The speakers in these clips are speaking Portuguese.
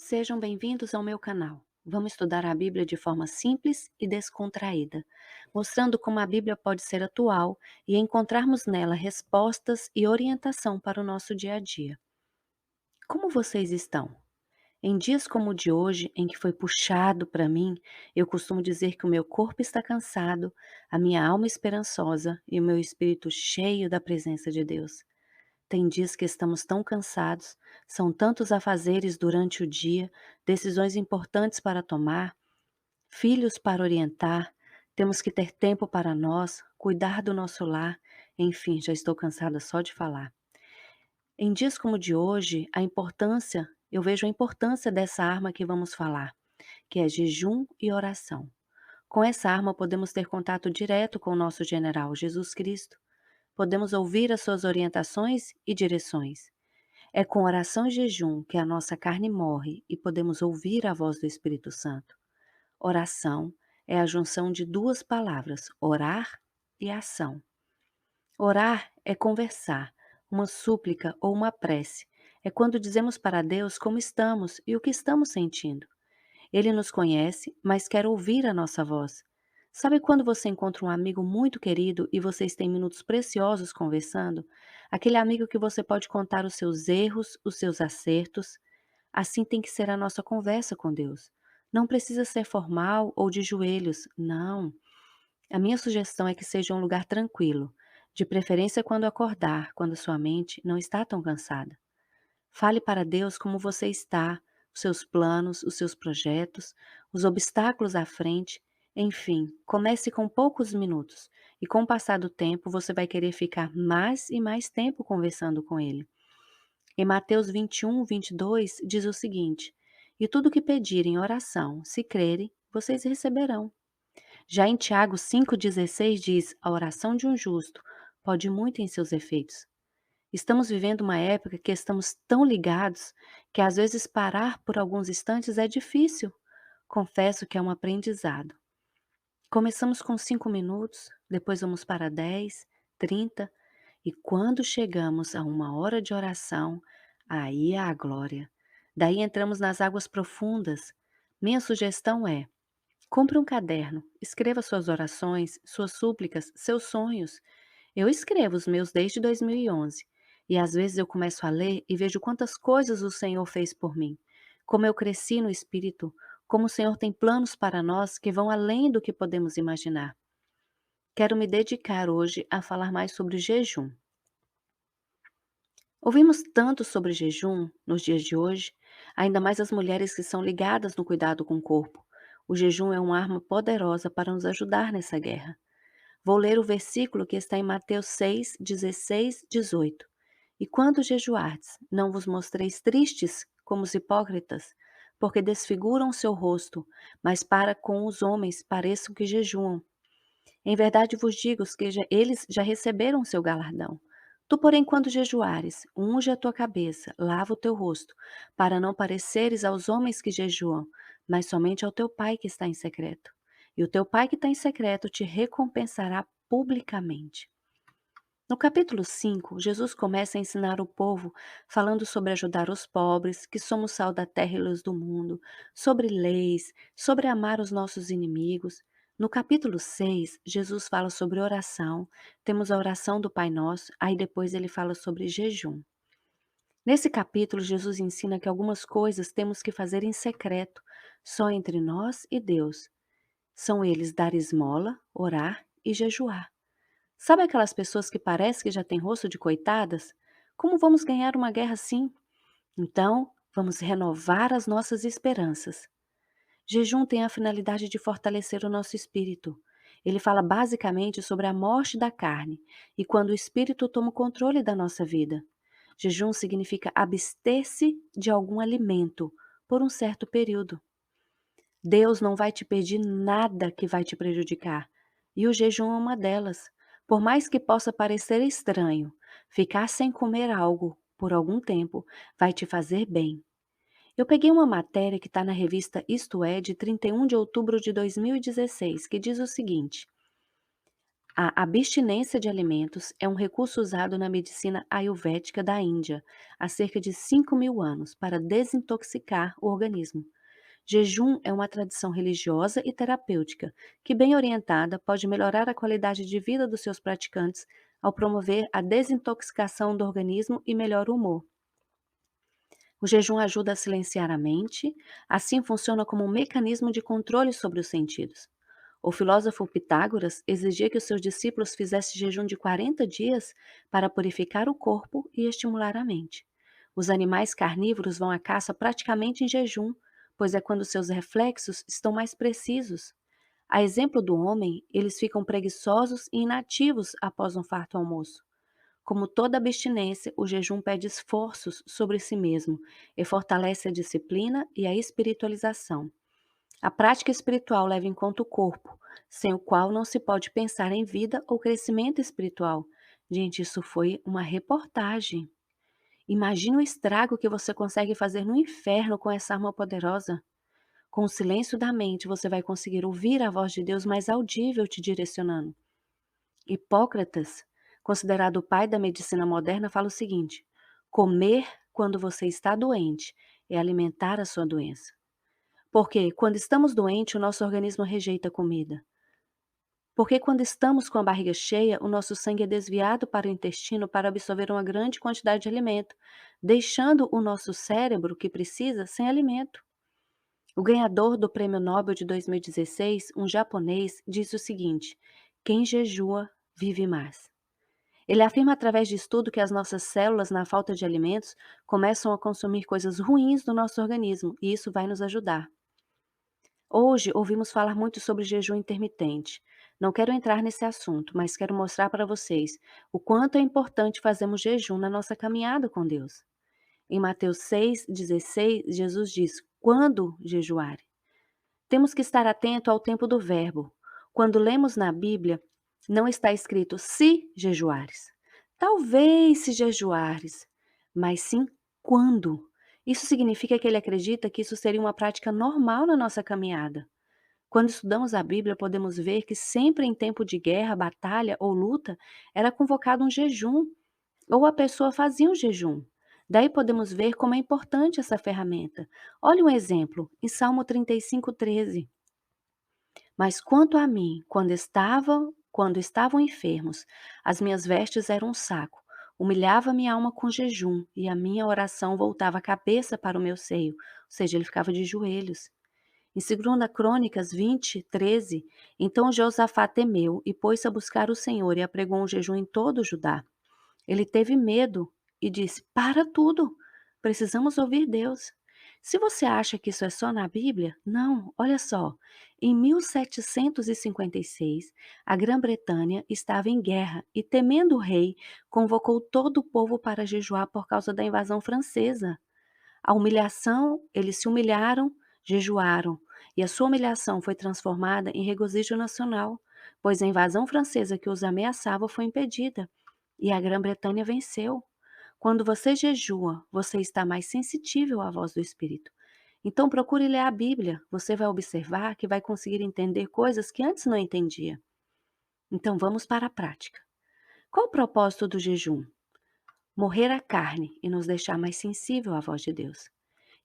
Sejam bem-vindos ao meu canal. Vamos estudar a Bíblia de forma simples e descontraída, mostrando como a Bíblia pode ser atual e encontrarmos nela respostas e orientação para o nosso dia a dia. Como vocês estão? Em dias como o de hoje, em que foi puxado para mim, eu costumo dizer que o meu corpo está cansado, a minha alma esperançosa e o meu espírito cheio da presença de Deus. Tem dias que estamos tão cansados, são tantos afazeres durante o dia, decisões importantes para tomar, filhos para orientar, temos que ter tempo para nós, cuidar do nosso lar, enfim, já estou cansada só de falar. Em dias como o de hoje, eu vejo a importância dessa arma que vamos falar, que é jejum e oração. Com essa arma podemos ter contato direto com o nosso general Jesus Cristo. Podemos ouvir as suas orientações e direções. É com oração e jejum que a nossa carne morre e podemos ouvir a voz do Espírito Santo. Oração é a junção de duas palavras, orar e ação. Orar é conversar, uma súplica ou uma prece. É quando dizemos para Deus como estamos e o que estamos sentindo. Ele nos conhece, mas quer ouvir a nossa voz. Sabe quando você encontra um amigo muito querido e vocês têm minutos preciosos conversando? Aquele amigo que você pode contar os seus erros, os seus acertos. Assim tem que ser a nossa conversa com Deus. Não precisa ser formal ou de joelhos, não. A minha sugestão é que seja um lugar tranquilo, de preferência quando acordar, quando sua mente não está tão cansada. Fale para Deus como você está, os seus planos, os seus projetos, os obstáculos à frente, enfim, comece com poucos minutos e com o passar do tempo você vai querer ficar mais e mais tempo conversando com Ele. Em Mateus 21, 22 diz o seguinte: E tudo que pedirem em oração, se crerem, vocês receberão. Já em Tiago 5,16 diz: A oração de um justo pode muito em seus efeitos. Estamos vivendo uma época que estamos tão ligados que às vezes parar por alguns instantes é difícil. Confesso que é um aprendizado. Começamos com 5 minutos, depois vamos para 10, 30 e quando chegamos a uma hora de oração, aí é a glória. Daí entramos nas águas profundas. Minha sugestão é: compre um caderno, escreva suas orações, suas súplicas, seus sonhos. Eu escrevo os meus desde 2011 e às vezes eu começo a ler e vejo quantas coisas o Senhor fez por mim, como eu cresci no Espírito, como o Senhor tem planos para nós que vão além do que podemos imaginar. Quero me dedicar hoje a falar mais sobre jejum. Ouvimos tanto sobre jejum nos dias de hoje, ainda mais as mulheres que são ligadas no cuidado com o corpo. O jejum é uma arma poderosa para nos ajudar nessa guerra. Vou ler o versículo que está em Mateus 6, 16, 18. E quando jejuardes, não vos mostreis tristes como os hipócritas, porque desfiguram o seu rosto, mas para com os homens pareçam que jejuam. Em verdade vos digo que eles já receberam o seu galardão. Tu, porém, quando jejuares, unge a tua cabeça, lava o teu rosto, para não pareceres aos homens que jejuam, mas somente ao teu pai que está em secreto. E o teu pai que está em secreto te recompensará publicamente. No capítulo 5, Jesus começa a ensinar o povo, falando sobre ajudar os pobres, que somos sal da terra e luz do mundo, sobre leis, sobre amar os nossos inimigos. No capítulo 6, Jesus fala sobre oração, temos a oração do Pai Nosso, aí depois ele fala sobre jejum. Nesse capítulo, Jesus ensina que algumas coisas temos que fazer em secreto, só entre nós e Deus. São eles dar esmola, orar e jejuar. Sabe aquelas pessoas que parece que já têm rosto de coitadas? Como vamos ganhar uma guerra assim? Então, vamos renovar as nossas esperanças. Jejum tem a finalidade de fortalecer o nosso espírito. Ele fala basicamente sobre a morte da carne e quando o espírito toma o controle da nossa vida. Jejum significa abster-se de algum alimento por um certo período. Deus não vai te pedir nada que vai te prejudicar, e o jejum é uma delas. Por mais que possa parecer estranho, ficar sem comer algo por algum tempo vai te fazer bem. Eu peguei uma matéria que está na revista Isto É, de 31 de outubro de 2016, que diz o seguinte: A abstinência de alimentos é um recurso usado na medicina ayurvédica da Índia há cerca de 5.000 anos para desintoxicar o organismo. Jejum é uma tradição religiosa e terapêutica que, bem orientada, pode melhorar a qualidade de vida dos seus praticantes ao promover a desintoxicação do organismo e melhor humor. O jejum ajuda a silenciar a mente, assim funciona como um mecanismo de controle sobre os sentidos. O filósofo Pitágoras exigia que os seus discípulos fizessem jejum de 40 dias para purificar o corpo e estimular a mente. Os animais carnívoros vão à caça praticamente em jejum, pois é quando seus reflexos estão mais precisos. A exemplo do homem, eles ficam preguiçosos e inativos após um farto almoço. Como toda abstinência, o jejum pede esforços sobre si mesmo e fortalece a disciplina e a espiritualização. A prática espiritual leva em conta o corpo, sem o qual não se pode pensar em vida ou crescimento espiritual. Gente, isso foi uma reportagem. Imagina o estrago que você consegue fazer no inferno com essa arma poderosa. Com o silêncio da mente, você vai conseguir ouvir a voz de Deus mais audível te direcionando. Hipócrates, considerado o pai da medicina moderna, fala o seguinte: comer quando você está doente é alimentar a sua doença. Porque quando estamos doentes, o nosso organismo rejeita a comida. Porque quando estamos com a barriga cheia, o nosso sangue é desviado para o intestino para absorver uma grande quantidade de alimento, deixando o nosso cérebro, que precisa, sem alimento. O ganhador do Prêmio Nobel de 2016, um japonês, disse o seguinte: quem jejua vive mais. Ele afirma através de estudo que as nossas células, na falta de alimentos, começam a consumir coisas ruins do nosso organismo, e isso vai nos ajudar. Hoje ouvimos falar muito sobre jejum intermitente. Não quero entrar nesse assunto, mas quero mostrar para vocês o quanto é importante fazermos jejum na nossa caminhada com Deus. Em Mateus 6,16, Jesus diz: quando jejuar? Temos que estar atento ao tempo do verbo. Quando lemos na Bíblia, não está escrito se jejuares. Talvez se jejuares, mas sim quando. Isso significa que ele acredita que isso seria uma prática normal na nossa caminhada. Quando estudamos a Bíblia, podemos ver que sempre em tempo de guerra, batalha ou luta, era convocado um jejum, ou a pessoa fazia um jejum. Daí podemos ver como é importante essa ferramenta. Olha um exemplo, em Salmo 35:13. Mas quanto a mim, quando estavam enfermos, as minhas vestes eram um saco. Humilhava minha alma com jejum, e a minha oração voltava a cabeça para o meu seio, ou seja, ele ficava de joelhos. Em 2 Crônicas 20:13, então Josafá temeu e pôs-se a buscar o Senhor e apregou um jejum em todo o Judá. Ele teve medo e disse: para tudo, precisamos ouvir Deus. Se você acha que isso é só na Bíblia, não, olha só. Em 1756, a Grã-Bretanha estava em guerra e, temendo o rei, convocou todo o povo para jejuar por causa da invasão francesa. A humilhação, eles se humilharam, jejuaram, e a sua humilhação foi transformada em regozijo nacional, pois a invasão francesa que os ameaçava foi impedida, e a Grã-Bretanha venceu. Quando você jejua, você está mais sensível à voz do Espírito. Então procure ler a Bíblia, você vai observar que vai conseguir entender coisas que antes não entendia. Então vamos para a prática. Qual o propósito do jejum? Morrer à carne e nos deixar mais sensível à voz de Deus.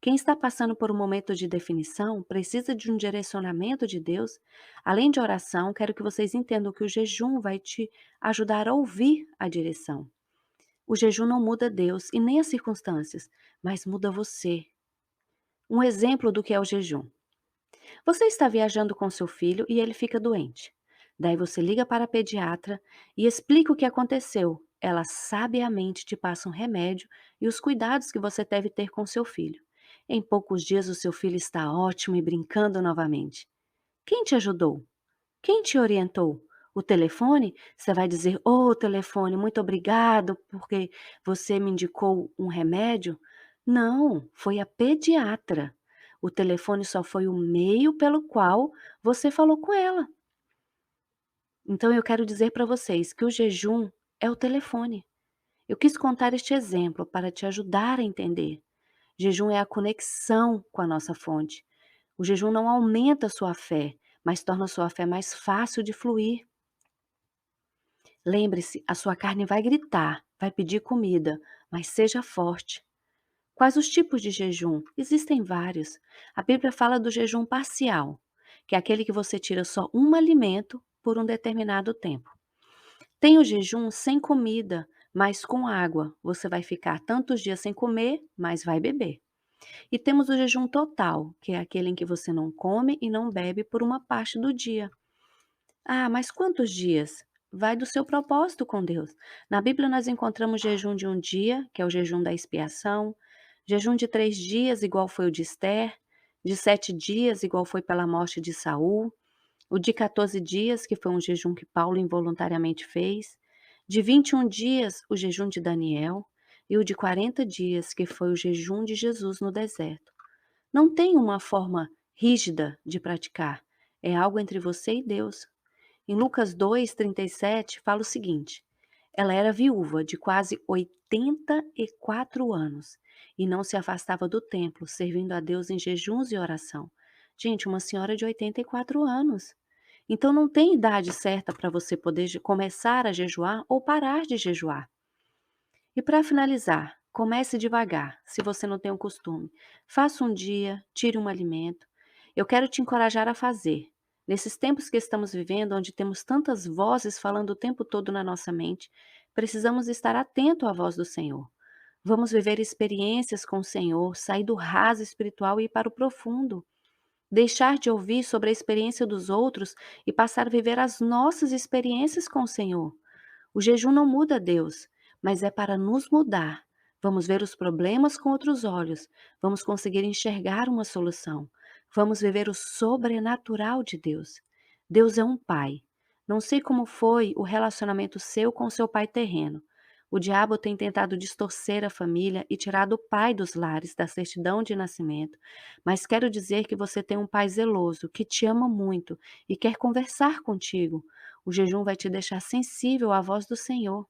Quem está passando por um momento de definição precisa de um direcionamento de Deus. Além de oração, quero que vocês entendam que o jejum vai te ajudar a ouvir a direção. O jejum não muda Deus e nem as circunstâncias, mas muda você. Um exemplo do que é o jejum. Você está viajando com seu filho e ele fica doente. Daí você liga para a pediatra e explica o que aconteceu. Ela sabiamente te passa um remédio e os cuidados que você deve ter com seu filho. Em poucos dias o seu filho está ótimo e brincando novamente. Quem te ajudou? Quem te orientou? O telefone? Você vai dizer: "Oh, telefone, muito obrigado porque você me indicou um remédio?" Não, foi a pediatra. O telefone só foi o meio pelo qual você falou com ela. Então eu quero dizer para vocês que o jejum é o telefone. Eu quis contar este exemplo para te ajudar a entender. Jejum é a conexão com a nossa fonte. O jejum não aumenta a sua fé, mas torna a sua fé mais fácil de fluir. Lembre-se, a sua carne vai gritar, vai pedir comida, mas seja forte. Quais os tipos de jejum? Existem vários. A Bíblia fala do jejum parcial, que é aquele que você tira só um alimento por um determinado tempo. Tem o jejum sem comida, mas com água. Você vai ficar tantos dias sem comer, mas vai beber. E temos o jejum total, que é aquele em que você não come e não bebe por uma parte do dia. Ah, mas quantos dias? Vai do seu propósito com Deus. Na Bíblia nós encontramos jejum de um dia, que é o jejum da expiação, jejum de 3 dias, igual foi o de Esther, de 7 dias, igual foi pela morte de Saul, o de 14 dias, que foi um jejum que Paulo involuntariamente fez, de 21 dias, o jejum de Daniel, e o de 40 dias, que foi o jejum de Jesus no deserto. Não tem uma forma rígida de praticar, é algo entre você e Deus. Em Lucas 2:37 fala o seguinte: ela era viúva de quase 84 anos e não se afastava do templo, servindo a Deus em jejuns e oração. Gente, uma senhora de 84 anos. Então não tem idade certa para você poder começar a jejuar ou parar de jejuar. E para finalizar, comece devagar, se você não tem o costume. Faça um dia, tire um alimento. Eu quero te encorajar a fazer. Nesses tempos que estamos vivendo, onde temos tantas vozes falando o tempo todo na nossa mente, precisamos estar atento à voz do Senhor. Vamos viver experiências com o Senhor, sair do raso espiritual e ir para o profundo. Deixar de ouvir sobre a experiência dos outros e passar a viver as nossas experiências com o Senhor. O jejum não muda Deus, mas é para nos mudar. Vamos ver os problemas com outros olhos, vamos conseguir enxergar uma solução, vamos viver o sobrenatural de Deus. Deus é um pai. Não sei como foi o relacionamento seu com seu pai terreno. O diabo tem tentado distorcer a família e tirado o pai dos lares da certidão de nascimento, mas quero dizer que você tem um pai zeloso, que te ama muito e quer conversar contigo. O jejum vai te deixar sensível à voz do Senhor.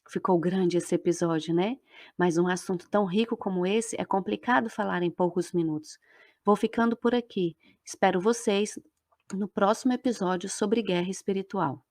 Ficou grande esse episódio, né? Mas um assunto tão rico como esse é complicado falar em poucos minutos. Vou ficando por aqui. Espero vocês no próximo episódio sobre guerra espiritual.